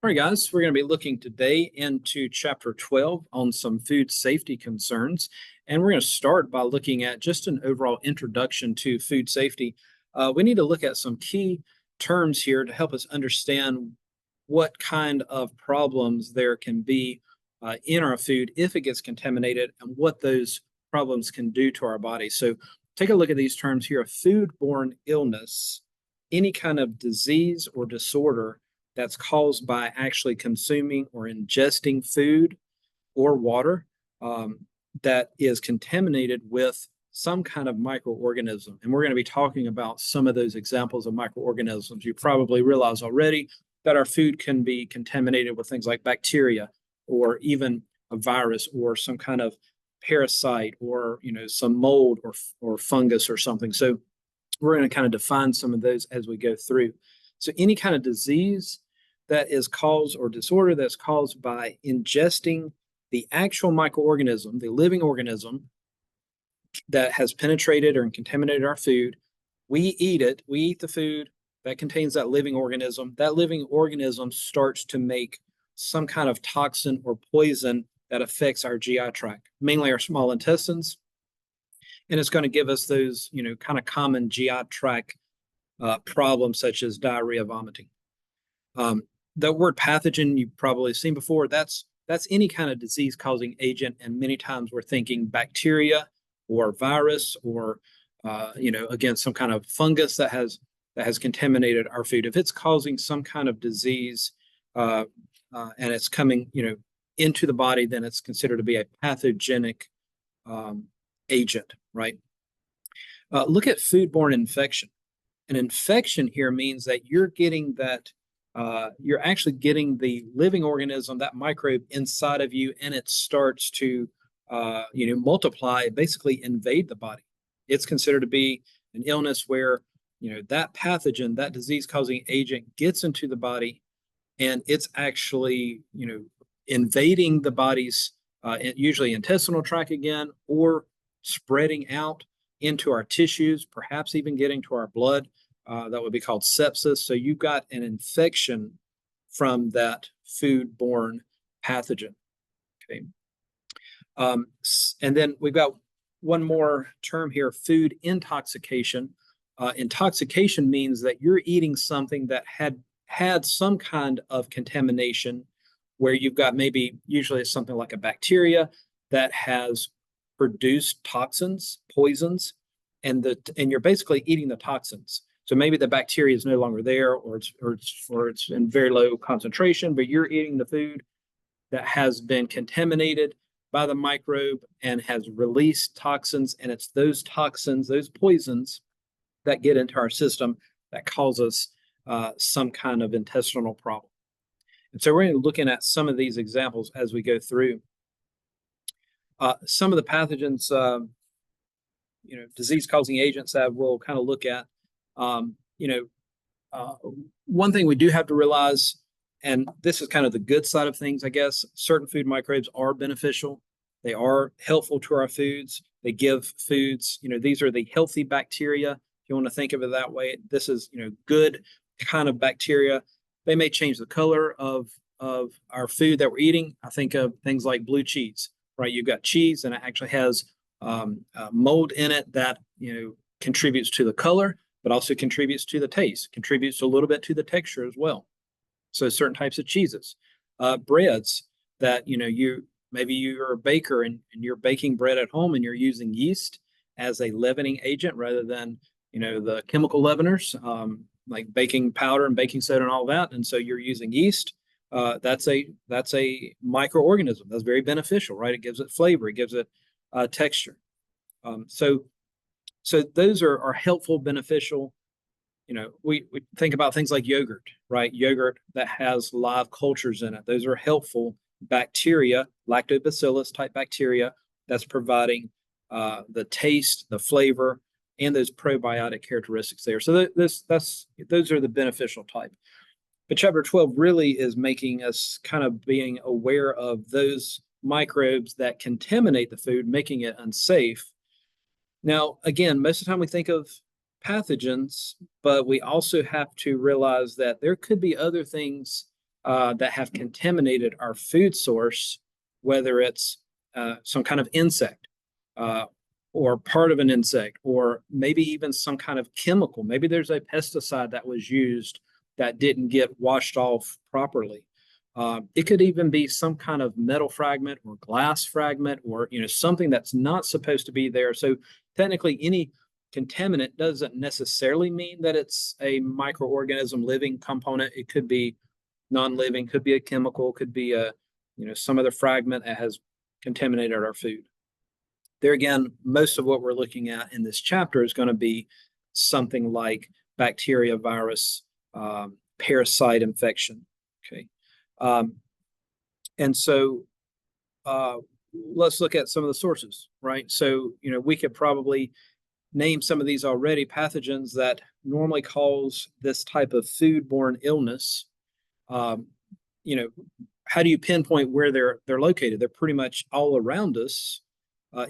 All right, guys, we're going to be looking today into chapter 12 on some food safety concerns. And we're going to start by looking at just an overall introduction to food safety. We need to look at some key terms here to help us understand what kind of problems there can be in our food if it gets contaminated and what those problems can do to our body. So take a look at these terms here: a foodborne illness, any kind of disease or disorder that's caused by actually consuming or ingesting food or water that is contaminated with some kind of microorganism. And we're going to be talking about some of those examples of microorganisms. You probably realize already that our food can be contaminated with things like bacteria or even a virus or some kind of parasite or some mold or fungus or something. So we're going to kind of define some of those as we go through. So any kind of disease that is caused or disorder that's caused by ingesting the actual microorganism, the living organism that has penetrated or contaminated our food. We eat it, we eat the food that contains that living organism. That living organism starts to make some kind of toxin or poison that affects our GI tract, mainly our small intestines. And it's going to give us those, kind of common GI tract problems such as diarrhea, vomiting. The word pathogen you've probably seen before. That's any kind of disease-causing agent, and many times we're thinking bacteria or virus or again some kind of fungus that has contaminated our food. If it's causing some kind of disease and it's coming into the body, then it's considered to be a pathogenic agent, right? Look at foodborne infection. An infection here means that you're getting that. You're actually getting the living organism, that microbe inside of you, and it starts to, multiply, basically invade the body. It's considered to be an illness where, that pathogen, that disease-causing agent gets into the body, and it's actually, invading the body's usually intestinal tract again, or spreading out into our tissues, perhaps even getting to our blood. That would be called sepsis. So you've got an infection from that foodborne pathogen. Okay. And then we've got one more term here: food intoxication. Intoxication means that you're eating something that had some kind of contamination, where you've got usually it's something like a bacteria that has produced toxins, poisons, and you're basically eating the toxins. So maybe the bacteria is no longer there, or it's in very low concentration, but you're eating the food that has been contaminated by the microbe and has released toxins, and it's those toxins, those poisons that get into our system that cause us some kind of intestinal problem. And so we're going to be looking at some of these examples as we go through. Some of the pathogens, disease-causing agents that we'll kind of look at. One thing we do have to realize, and this is kind of the good side of things, I guess, certain food microbes are beneficial. They are helpful to our foods. They give foods, these are the healthy bacteria, if you want to think of it that way. This is, good kind of bacteria. They may change the color of our food that we're eating. I think of things like blue cheese, right? You've got cheese and it actually has mold in it that, contributes to the color, but also contributes to the taste, contributes a little bit to the texture as well. So certain types of cheeses, breads that, maybe you're a baker and you're baking bread at home and you're using yeast as a leavening agent rather than, the chemical leaveners, like baking powder and baking soda and all that. And so you're using yeast. That's a microorganism. That's very beneficial, right? It gives it flavor. It gives it texture. So those are helpful, beneficial. We think about things like yogurt, right? Yogurt that has live cultures in it. Those are helpful bacteria, lactobacillus type bacteria, that's providing the taste, the flavor, and those probiotic characteristics there. So those are the beneficial type. But chapter 12 really is making us kind of being aware of those microbes that contaminate the food, making it unsafe. Now, again, most of the time we think of pathogens, but we also have to realize that there could be other things that have contaminated our food source, whether it's some kind of insect or part of an insect, or maybe even some kind of chemical. Maybe there's a pesticide that was used that didn't get washed off properly. It could even be some kind of metal fragment or glass fragment, or something that's not supposed to be there. So technically, any contaminant doesn't necessarily mean that it's a microorganism living component. It could be non-living, could be a chemical, could be some other fragment that has contaminated our food. There again, most of what we're looking at in this chapter is going to be something like bacteria, virus, parasite infection. Okay. And so let's look at some of the sources, right? So, we could probably name some of these already, pathogens that normally cause this type of foodborne illness. How do you pinpoint where they're located? They're pretty much all around us.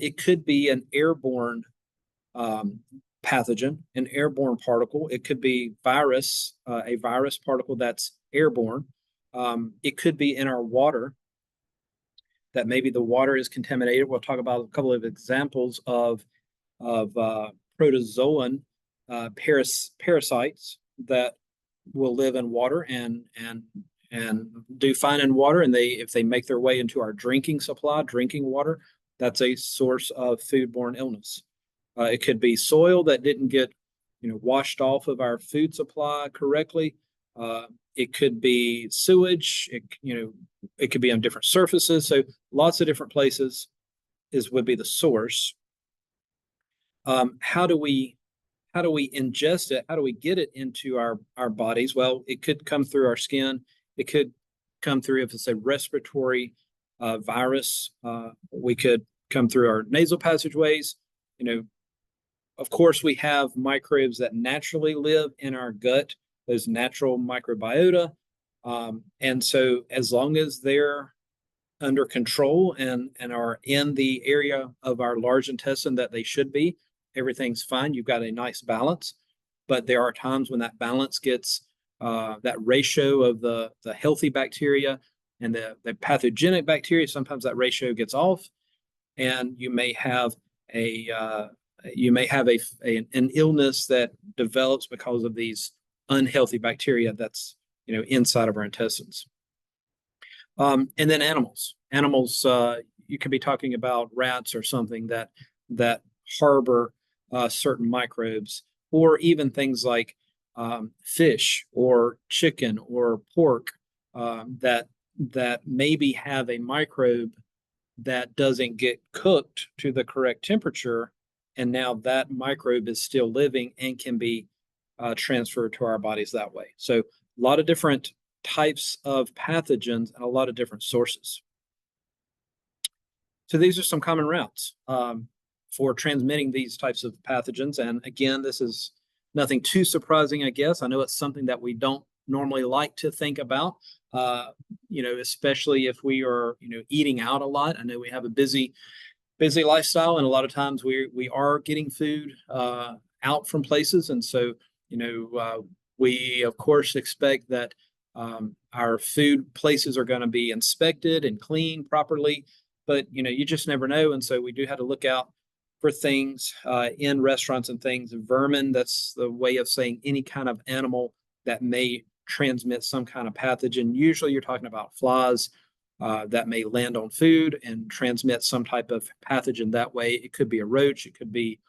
It could be an airborne pathogen, an airborne particle. It could be a virus particle that's airborne. It could be in our water, that maybe the water is contaminated. We'll talk about a couple of examples of protozoan parasites that will live in water and do fine in water. And if they make their way into our drinking supply, drinking water, that's a source of foodborne illness. It could be soil that didn't get washed off of our food supply correctly. It could be sewage. It could be on different surfaces. So lots of different places would be the source. How do we ingest it? How do we get it into our bodies? Well, it could come through our skin. It could come through, if it's a respiratory virus, we could come through our nasal passageways. Of course, we have microbes that naturally live in our gut, those natural microbiota. And so as long as they're under control and are in the area of our large intestine that they should be, everything's fine. You've got a nice balance. But there are times when that balance gets, that ratio of the healthy bacteria and the pathogenic bacteria, sometimes that ratio gets off, and you may have an illness that develops because of these unhealthy bacteria that's inside of our intestines. And then animals, you could be talking about rats or something that harbor certain microbes, or even things like fish or chicken or pork that maybe have a microbe that doesn't get cooked to the correct temperature, and now that microbe is still living and can be transferred to our bodies that way. So a lot of different types of pathogens and a lot of different sources. So these are some common routes for transmitting these types of pathogens. And again, this is nothing too surprising, I guess. I know it's something that we don't normally like to think about, especially if we are, eating out a lot. I know we have a busy lifestyle, and a lot of times we are getting food out from places. And so, we of course expect that our food places are going to be inspected and cleaned properly, but you just never know. And so we do have to look out for things in restaurants and things. Vermin, that's the way of saying any kind of animal that may transmit some kind of pathogen. Usually you're talking about flies that may land on food and transmit some type of pathogen that way. It could be a roach, it could be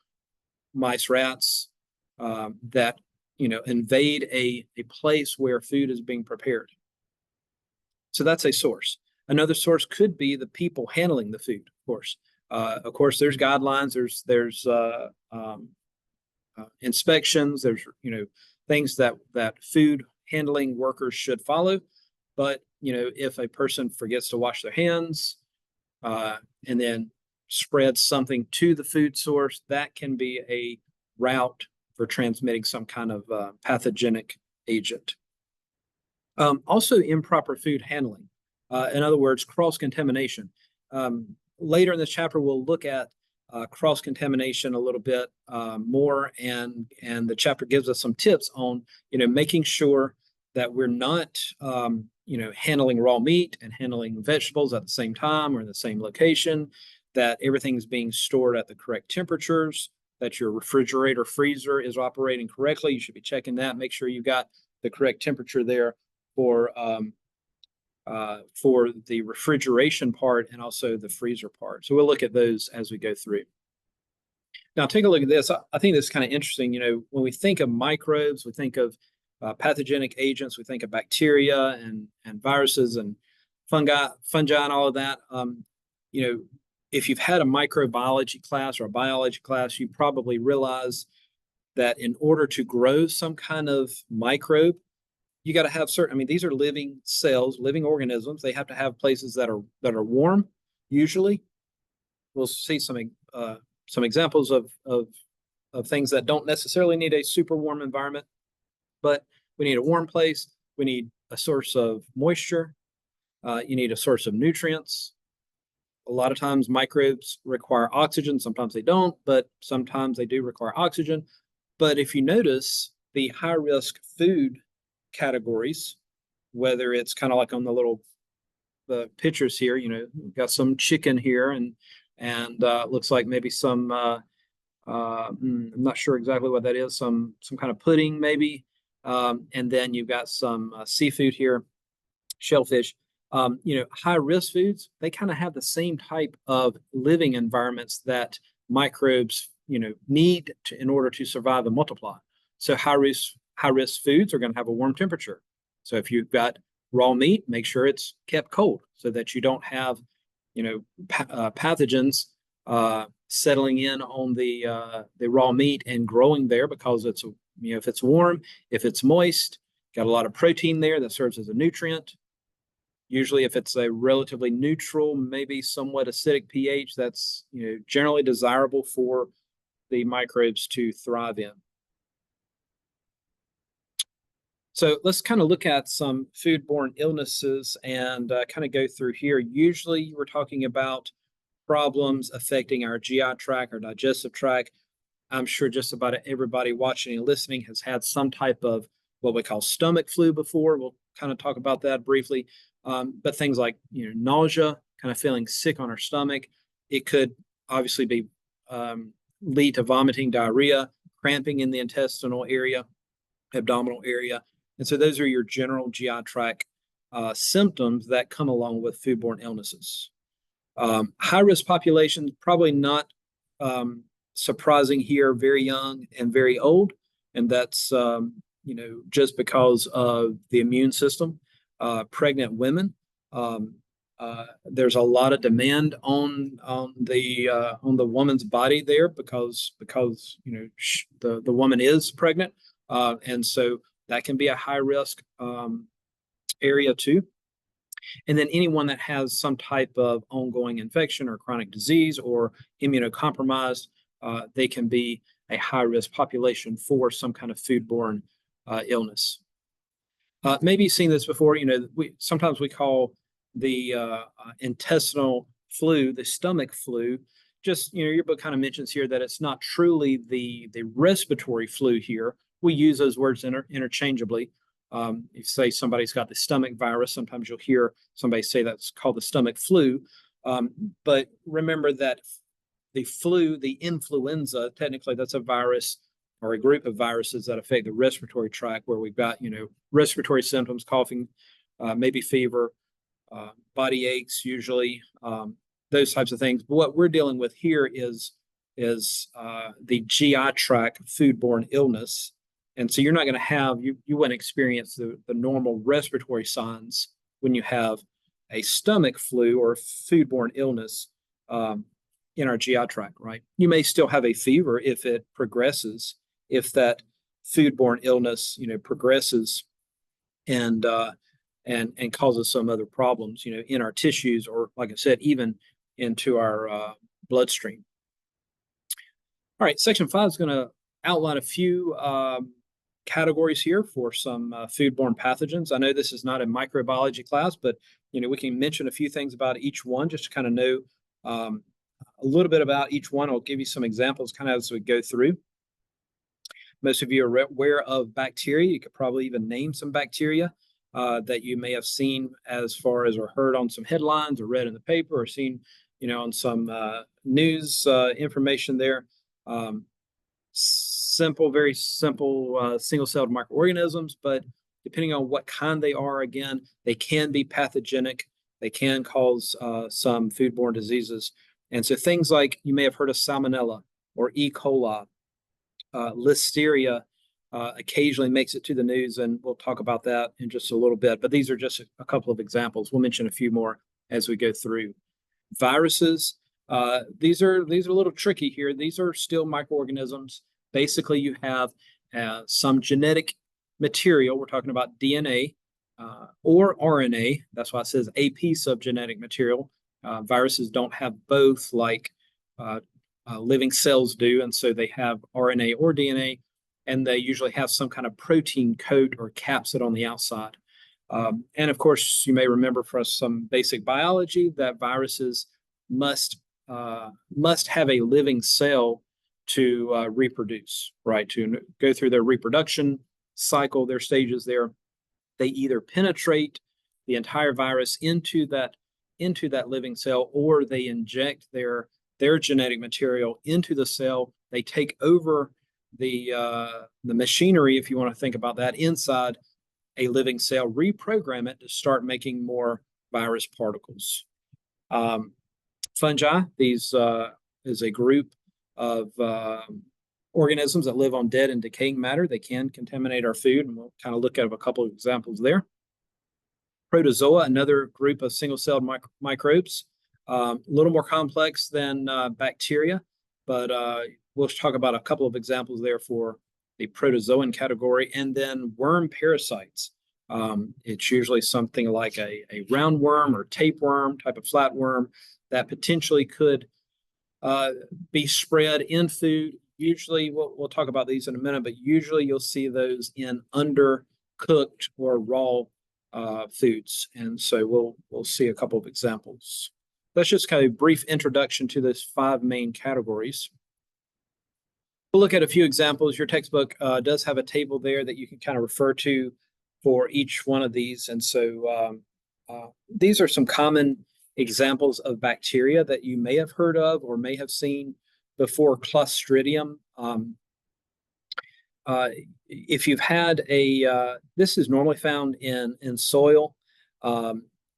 mice, rats that invade a place where food is being prepared. So that's a source. Another source could be the people handling the food, of course. Of course, there's guidelines, there's inspections, there's things that food handling workers should follow. But if a person forgets to wash their hands and then spreads something to the food source, that can be a route for transmitting some kind of pathogenic agent. Also, improper food handling. In other words, cross-contamination. Later in this chapter, we'll look at cross-contamination a little bit more, and the chapter gives us some tips on making sure that we're not handling raw meat and handling vegetables at the same time or in the same location, that everything's being stored at the correct temperatures, that your refrigerator freezer is operating correctly. You should be checking that. Make sure you've got the correct temperature there for the refrigeration part and also the freezer part. So we'll look at those as we go through. Now, take a look at this. I think this is kind of interesting. When we think of microbes, we think of pathogenic agents, we think of bacteria and viruses and fungi and all of that. If you've had a microbiology class or a biology class, you probably realize that in order to grow some kind of microbe, you got to have these are living cells, living organisms. They have to have places that are warm. Usually, we'll see some examples of things that don't necessarily need a super warm environment, but we need a warm place. We need a source of moisture. You need a source of nutrients. A lot of times microbes require oxygen. Sometimes they don't, but sometimes they do require oxygen. But if you notice the high-risk food categories, whether it's kind of like on the pictures here, we've got some chicken here and looks like maybe some I'm not sure exactly what that is, some kind of pudding maybe, and then you've got some seafood here, shellfish. High risk foods, they kind of have the same type of living environments that microbes need in order to survive and multiply. So high risk foods are going to have a warm temperature. So if you've got raw meat, make sure it's kept cold so that you don't have pathogens settling in on the raw meat and growing there, because it's if it's warm, if it's moist, got a lot of protein there that serves as a nutrient. Usually if it's a relatively neutral, maybe somewhat acidic pH, that's generally desirable for the microbes to thrive in. So let's kind of look at some foodborne illnesses and kind of go through here. Usually we're talking about problems affecting our GI tract, our digestive tract. I'm sure just about everybody watching and listening has had some type of what we call stomach flu before. We'll kind of talk about that briefly. But things like nausea, kind of feeling sick on our stomach. It could obviously be lead to vomiting, diarrhea, cramping in the intestinal area, abdominal area. And so those are your general GI tract symptoms that come along with foodborne illnesses. High-risk populations, probably not surprising here, very young and very old. And that's, just because of the immune system. Pregnant women, there's a lot of demand on the woman's body there because the woman is pregnant, and so that can be a high risk area too. And then anyone that has some type of ongoing infection or chronic disease or immunocompromised, they can be a high risk population for some kind of foodborne illness. Maybe you've seen this before. Sometimes we call the intestinal flu the stomach flu. Just your book kind of mentions here that it's not truly the respiratory flu here. We use those words interchangeably. If you say somebody's got the stomach virus, sometimes you'll hear somebody say that's called the stomach flu. But remember that the flu, the influenza, technically that's a virus or a group of viruses that affect the respiratory tract, where we've got, respiratory symptoms, coughing, maybe fever, body aches, usually, those types of things. But what we're dealing with here is the GI tract foodborne illness. And so you're not going to have, you wouldn't experience the normal respiratory signs when you have a stomach flu or foodborne illness in our GI tract, right? You may still have a fever if it progresses, if that foodborne illness, progresses and causes some other problems, in our tissues, or like I said, even into our bloodstream. All right, section 5 is going to outline a few categories here for some foodborne pathogens. I know this is not a microbiology class, but we can mention a few things about each one just to kind of know a little bit about each one. I'll give you some examples kind of as we go through. Most of you are aware of bacteria. You could probably even name some bacteria. that you may have seen as far as or heard on some headlines or read in the paper or seen, on some news information there. Very simple single-celled microorganisms, but depending on what kind they are, again, they can be pathogenic. They can cause some foodborne diseases. And so things like you may have heard of Salmonella or E. coli, Listeria occasionally makes it to the news, and we'll talk about that in just a little bit. But these are just a couple of examples. We'll mention a few more as we go through. Viruses, these are a little tricky here. These are still microorganisms. Basically, you have some genetic material. We're talking about DNA or RNA. That's why it says a piece of genetic material. Viruses don't have both like living cells do, and so they have RNA or DNA, and they usually have some kind of protein coat or capsid on the outside. And of course, you may remember from some basic biology that viruses must have a living cell to reproduce, right? To go through their reproduction cycle, their stages there. They either penetrate the entire virus into that living cell, or they inject their genetic material into the cell. They take over the machinery, if you want to think about that, inside a living cell, reprogram it to start making more virus particles. Fungi, these is a group of organisms that live on dead and decaying matter. They can contaminate our food, and we'll kind of look at a couple of examples there. Protozoa, another group of single-celled microbes, a little more complex than bacteria, but we'll talk about a couple of examples there for the protozoan category. And then worm parasites. It's usually something like a roundworm or tapeworm, type of flatworm, that potentially could be spread in food. Usually, we'll talk about these in a minute, but usually you'll see those in undercooked or raw foods. And so we'll see a couple of examples. That's just kind of a brief introduction to those 5 main categories. We'll look at a few examples. Your textbook does have a table there that you can kind of refer to for each one of these. And so these are some common examples of bacteria that you may have heard of or may have seen before. Clostridium. If you've had this is normally found in soil.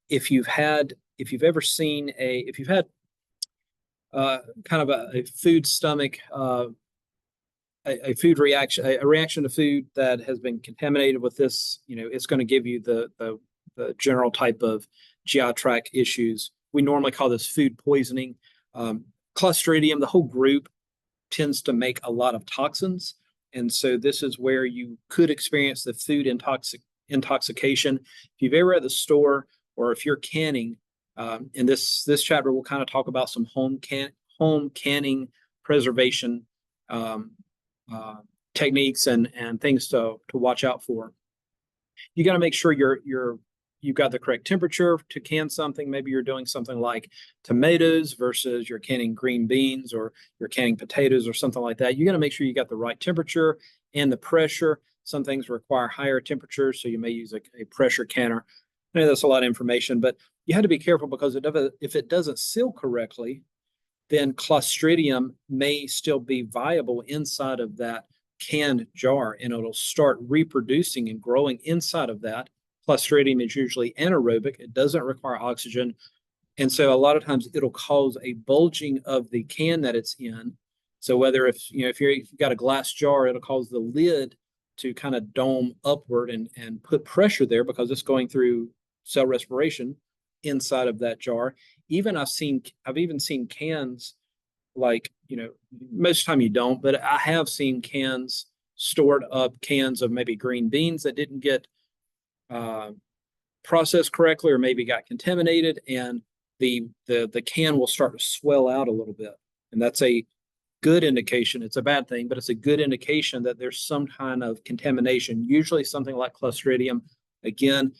If you've had kind of a food stomach, a food reaction, a reaction to food that has been contaminated with this, it's going to give you the general type of GI tract issues. We normally call this food poisoning. Clostridium, the whole group, tends to make a lot of toxins. And so this is where you could experience the food intoxication. If you've ever at the store, or if you're canning, in this chapter, we'll kind of talk about some home canning preservation techniques and things to watch out for. You got to make sure you've got the correct temperature to can something. Maybe you're doing something like tomatoes versus you're canning green beans, or you're canning potatoes or something like that. You got to make sure you got the right temperature and the pressure. Some things require higher temperatures, so you may use a pressure canner. I know that's a lot of information, but you have to be careful, because if it doesn't seal correctly, then Clostridium may still be viable inside of that canned jar, and it'll start reproducing and growing inside of that. Clostridium is usually anaerobic. It doesn't require oxygen. And so a lot of times it'll cause a bulging of the can that it's in. So whether if you've got a glass jar, it'll cause the lid to kind of dome upward and put pressure there, because it's going through cell respiration inside of that jar. I've even seen cans, like, most of the time you don't, but I have seen cans stored up, cans of maybe green beans that didn't get processed correctly, or maybe got contaminated, and the can will start to swell out a little bit. And that's a good indication. It's a bad thing, but it's a good indication that there's some kind of contamination, usually something like Clostridium. Again,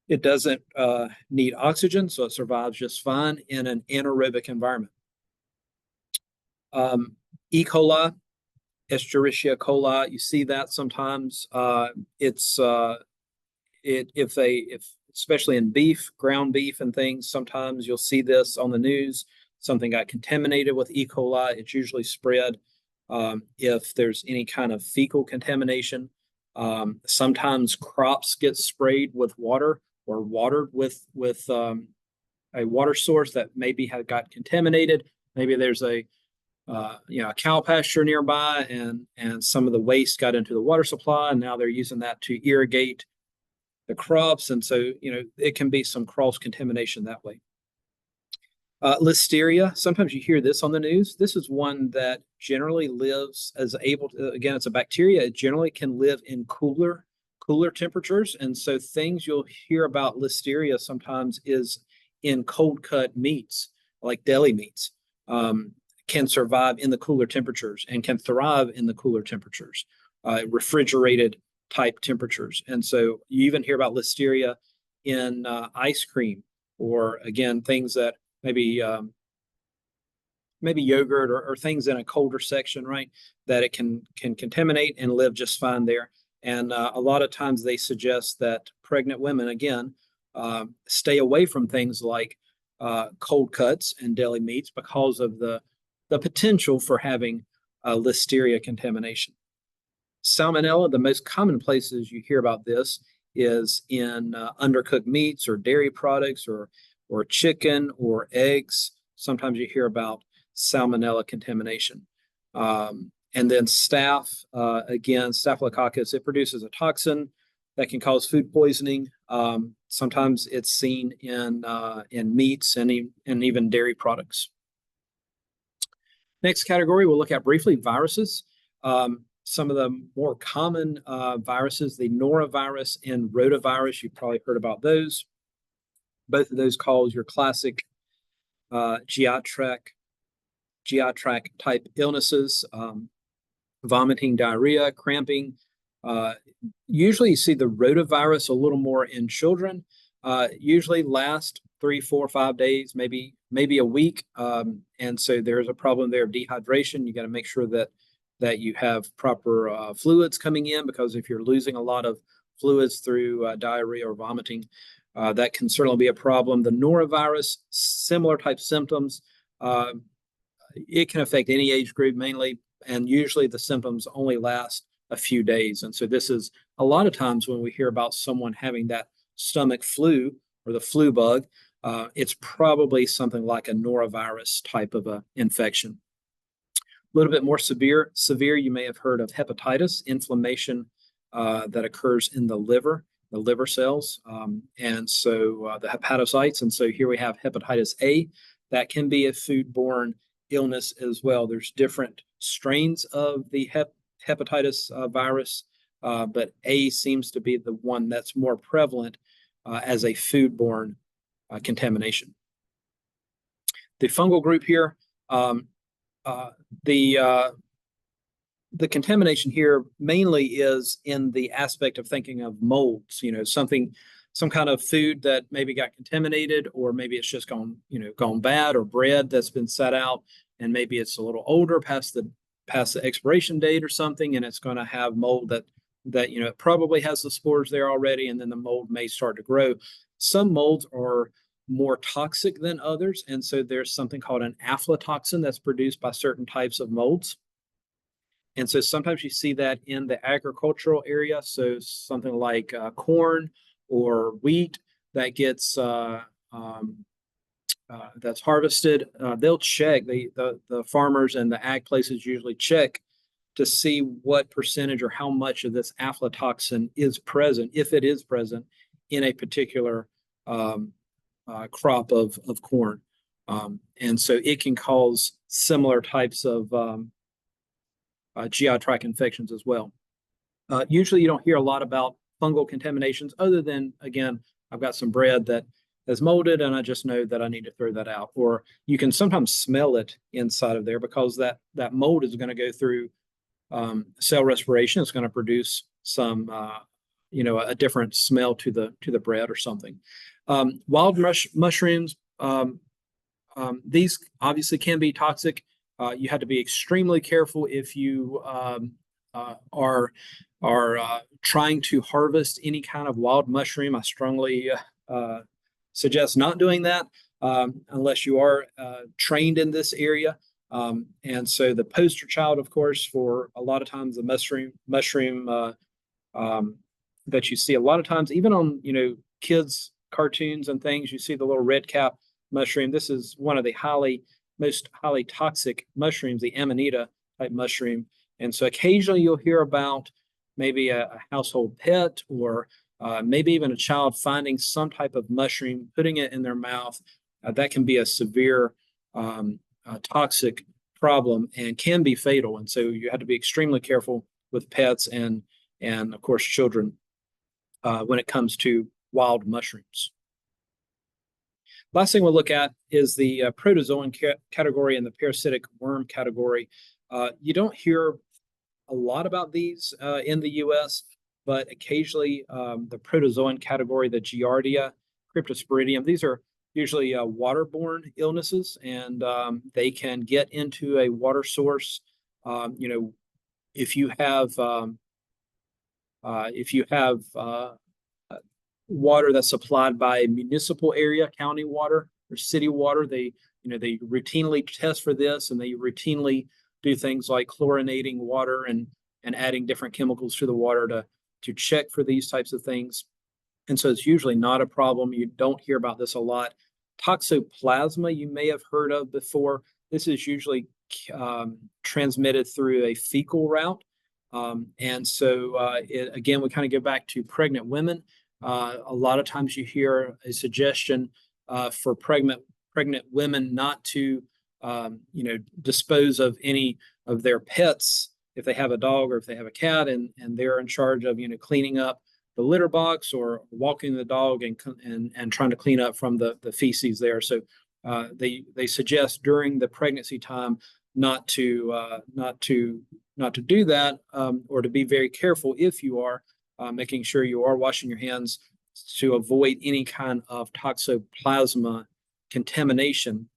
it doesn't need oxygen, so it survives just fine in an anaerobic environment. E. coli, Escherichia coli, you see that sometimes. if especially in beef, ground beef and things, sometimes you'll see this on the news. Something got contaminated with E. coli. It's usually spread. If there's any kind of fecal contamination, sometimes crops get sprayed with water or watered with a water source that maybe had got contaminated. Maybe there's a cow pasture nearby, and some of the waste got into the water supply, and now they're using that to irrigate the crops, and so it can be some cross contamination that way. Listeria, sometimes you hear this on the news. This is one that generally lives again, it's a bacteria. It generally can live in cooler temperatures. And so things you'll hear about Listeria sometimes is in cold cut meats, like deli meats, can survive in the cooler temperatures and can thrive in the cooler temperatures, refrigerated type temperatures. And so you even hear about Listeria in ice cream, or again, things that maybe yogurt or things in a colder section, right? That it can contaminate and live just fine there. And a lot of times they suggest that pregnant women, again, stay away from things like cold cuts and deli meats because of the potential for having Listeria contamination. Salmonella, the most common places you hear about this is in undercooked meats or dairy products or chicken or eggs. Sometimes you hear about salmonella contamination. And then staph, again, Staphylococcus, it produces a toxin that can cause food poisoning. Sometimes it's seen in meats and even dairy products. Next category we'll look at briefly, viruses. Some of the more common viruses, the norovirus and rotavirus, you've probably heard about those. Both of those cause your classic GI tract type illnesses, vomiting, diarrhea, cramping. Usually you see the rotavirus a little more in children, usually last 3, 4, 5 days, maybe a week. And so there's a problem there of dehydration. You got to make sure that you have proper fluids coming in, because if you're losing a lot of fluids through diarrhea or vomiting, that can certainly be a problem. The norovirus, similar type symptoms. It can affect any age group mainly, and usually the symptoms only last a few days. And so this is a lot of times when we hear about someone having that stomach flu or the flu bug, it's probably something like a norovirus type of a infection. A little bit more severe, you may have heard of hepatitis, inflammation that occurs in the liver cells, and so the hepatocytes. And so here we have hepatitis A. That can be a foodborne illness as well. There's different strains of the hepatitis virus, but A seems to be the one that's more prevalent as a foodborne contamination. The fungal group here, the contamination here mainly is in the aspect of thinking of molds, some kind of food that maybe got contaminated, or maybe it's just gone bad, or bread that's been set out and maybe it's a little older, past the expiration date or something, and it's going to have mold that it probably has the spores there already, and then the mold may start to grow. Some molds are more toxic than others, and so there's something called an aflatoxin that's produced by certain types of molds. And so sometimes you see that in the agricultural area. So something like corn or wheat that gets that's harvested, they'll check, the farmers and the ag places usually check to see what percentage or how much of this aflatoxin is present, if it is present, in a particular crop of corn. And so it can cause similar types of GI tract infections as well. Usually you don't hear a lot about fungal contaminations, other than, again, I've got some bread that has molded and I just know that I need to throw that out. Or you can sometimes smell it inside of there, because that mold is going to go through cell respiration. It's going to produce some a different smell to the bread or something. Wild mushrooms, these obviously can be toxic. You have to be extremely careful if you are trying to harvest any kind of wild mushroom, I strongly suggest not doing that unless you are trained in this area. And so the poster child, of course, for a lot of times the mushroom that you see a lot of times, even on kids' cartoons and things, you see the little red cap mushroom. This is one of the most highly toxic mushrooms, the Amanita type mushroom. And so occasionally you'll hear about maybe a household pet or maybe even a child finding some type of mushroom, putting it in their mouth. That can be a severe toxic problem and can be fatal. And so you have to be extremely careful with pets and of course children when it comes to wild mushrooms. Last thing we'll look at is the protozoan category and the parasitic worm category. You don't hear a lot about these in the U.S., but occasionally the protozoan category, the Giardia, Cryptosporidium, these are usually waterborne illnesses, and they can get into a water source. If you have water that's supplied by a municipal area, county water or city water, they routinely test for this, and they routinely do things like chlorinating water and adding different chemicals to the water to check for these types of things. And so it's usually not a problem. You don't hear about this a lot. Toxoplasma, you may have heard of before. This is usually transmitted through a fecal route. And so again, we kind of go back to pregnant women. A lot of times you hear a suggestion for pregnant women not to dispose of any of their pets if they have a dog or if they have a cat, and they're in charge of cleaning up the litter box or walking the dog and trying to clean up from the feces there. So they suggest during the pregnancy time not to do that, or to be very careful if you are making sure you are washing your hands to avoid any kind of toxoplasma contamination,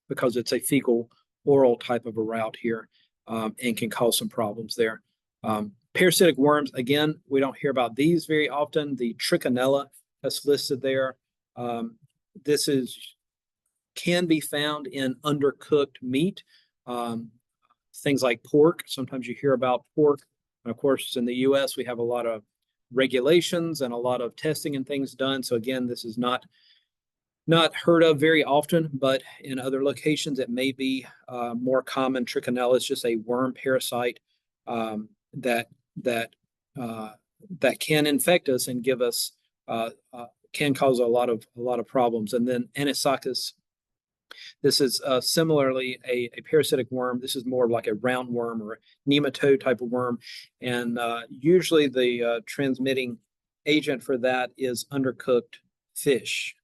because it's a fecal oral type of a route here, and can cause some problems there. Parasitic worms, again, we don't hear about these very often. The Trichinella that's listed there. This can be found in undercooked meat. Things like pork. Sometimes you hear about pork. And of course, in the U.S., we have a lot of regulations and a lot of testing and things done. So again, this is not heard of very often, but in other locations it may be more common. Trichinella is just a worm parasite that can infect us and give us can cause a lot of problems. And then Anisakis, this is similarly a parasitic worm. This is more like a roundworm or a nematode type of worm, and usually the transmitting agent for that is undercooked fish,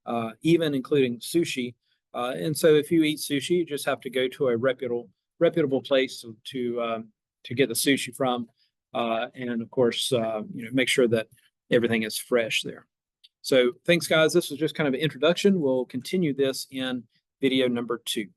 even including sushi. And so if you eat sushi, you just have to go to a reputable place to get the sushi from, and of course, make sure that everything is fresh there. So thanks, guys. This was just kind of an introduction. We'll continue this in video number 2.